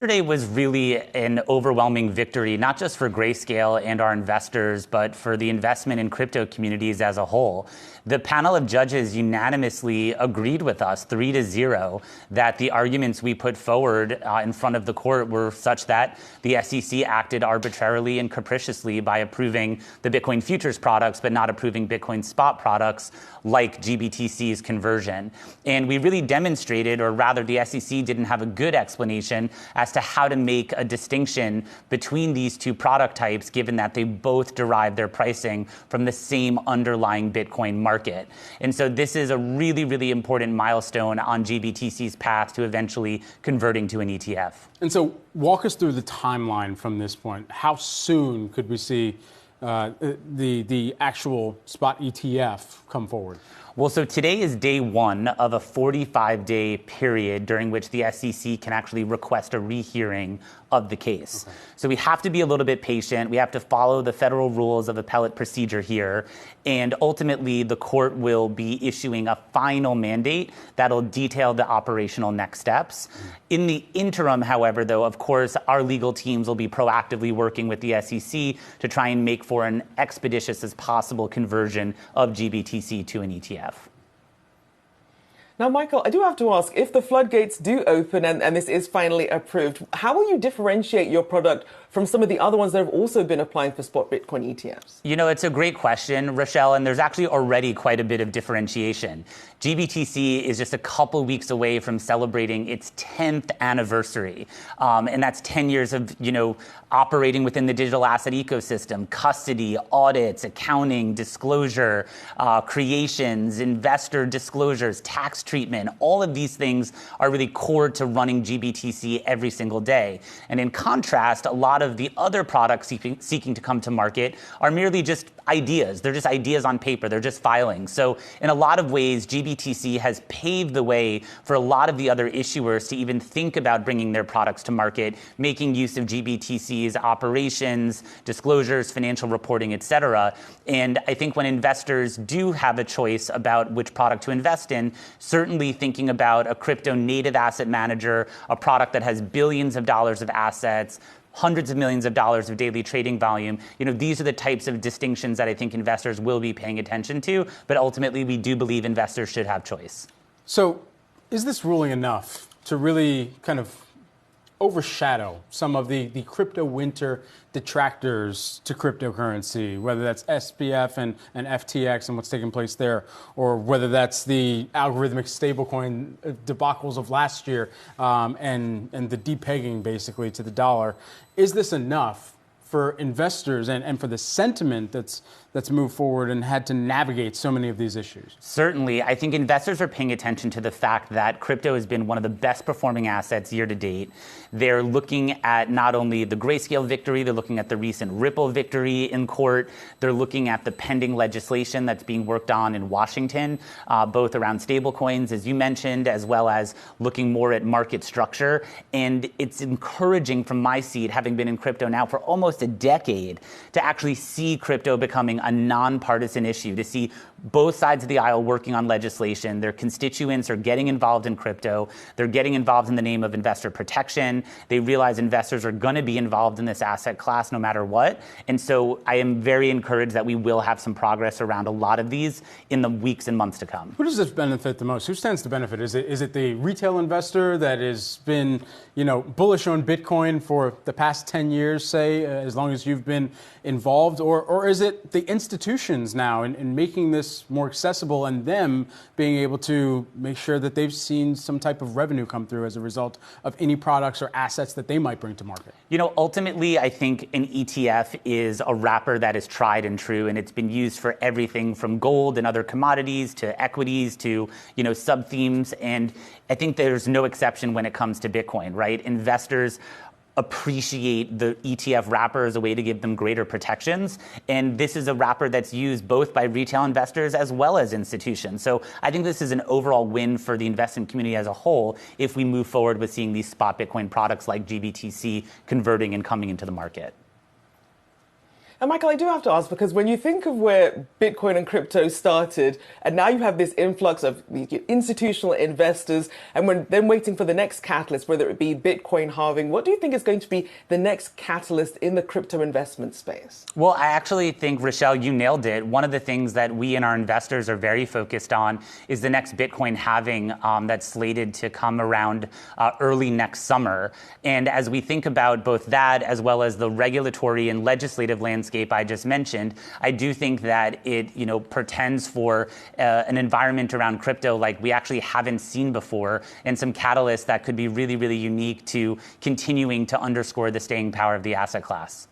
Yesterday was really an overwhelming victory, not just for Grayscale and our investors, but for the investment in crypto communities as a whole. The panel of judges unanimously agreed with us 3-0 that the arguments we put forward in front of the court were such that the SEC acted arbitrarily and capriciously by approving the Bitcoin futures products, but not approving Bitcoin spot products like GBTC's conversion. And we really demonstrated, or rather the SEC didn't have a good explanation as to how to make a distinction between these two product types, given that they both derive their pricing from the same underlying Bitcoin market. And so this is a really, really important milestone on GBTC's path to eventually converting to an ETF. And so walk us through the timeline from this point. How soon could we see the actual spot ETF come forward? Well, so today is day one of a 45-day period during which the SEC can actually request a rehearing of the case. Okay. So we have to be a little bit patient. We have to follow the federal rules of appellate procedure here. And ultimately, the court will be issuing a final mandate that'll detail the operational next steps. In the interim, however, though, of course, our legal teams will be proactively working with the SEC to try and make for an expeditious as possible conversion of GBTC to an ETF. Now, Michael, I do have to ask, if the floodgates do open and this is finally approved, how will you differentiate your product from some of the other ones that have also been applying for spot Bitcoin ETFs? You know, it's a great question, Rochelle, and there's actually already quite a bit of differentiation. GBTC is just a couple weeks away from celebrating its 10th anniversary. And that's 10 years of, operating within the digital asset ecosystem, custody, audits, accounting, disclosure, creations, investor disclosures, tax treatment. All of these things are really core to running GBTC every single day. And in contrast, a lot of the other products seeking to come to market are merely just ideas. They're just ideas on paper. They're just filings. So in a lot of ways, GBTC has paved the way for a lot of the other issuers to even think about bringing their products to market, making use of GBTC's operations, disclosures, financial reporting, et cetera. And I think when investors do have a choice about which product to invest in, certainly thinking about a crypto native asset manager, a product that has billions of dollars of assets, hundreds of millions of dollars of daily trading volume. These are the types of distinctions that I think investors will be paying attention to, but ultimately we do believe investors should have choice. So is this ruling enough to really kind of overshadow some of the crypto winter detractors to cryptocurrency, whether that's SPF and FTX and what's taking place there, or whether that's the algorithmic stablecoin debacles of last year and the depegging basically to the dollar? Is this enough for investors and for the sentiment that's moved forward and had to navigate so many of these issues? Certainly. I think investors are paying attention to the fact that crypto has been one of the best performing assets year to date. They're looking at not only the Grayscale victory, they're looking at the recent Ripple victory in court. They're looking at the pending legislation that's being worked on in Washington, both around stablecoins, as you mentioned, as well as looking more at market structure. And it's encouraging from my seat, having been in crypto now for almost a decade, to actually see crypto becoming a nonpartisan issue, to see both sides of the aisle working on legislation. Their constituents are getting involved in crypto. They're getting involved in the name of investor protection. They realize investors are going to be involved in this asset class no matter what. And so I am very encouraged that we will have some progress around a lot of these in the weeks and months to come. Who does this benefit the most? Who stands to benefit? Is it the retail investor that has been, bullish on Bitcoin for the past 10 years, say, as long as you've been involved? Or is it the institutions now in making this more accessible and them being able to make sure that they've seen some type of revenue come through as a result of any products or assets that they might bring to market? Ultimately, I think an ETF is a wrapper that is tried and true, and it's been used for everything from gold and other commodities to equities to, sub-themes. And I think there's no exception when it comes to Bitcoin, right? Investors appreciate the ETF wrapper as a way to give them greater protections. And this is a wrapper that's used both by retail investors as well as institutions. So I think this is an overall win for the investment community as a whole if we move forward with seeing these spot Bitcoin products like GBTC converting and coming into the market. And Michael, I do have to ask, because when you think of where Bitcoin and crypto started, and now you have this influx of institutional investors, and when then waiting for the next catalyst, whether it be Bitcoin halving, what do you think is going to be the next catalyst in the crypto investment space? Well, I actually think, Rochelle, you nailed it. One of the things that we and our investors are very focused on is the next Bitcoin halving that's slated to come around early next summer. And as we think about both that as well as the regulatory and legislative landscape I just mentioned, I do think that it, portends for an environment around crypto like we actually haven't seen before, and some catalysts that could be really, really unique to continuing to underscore the staying power of the asset class.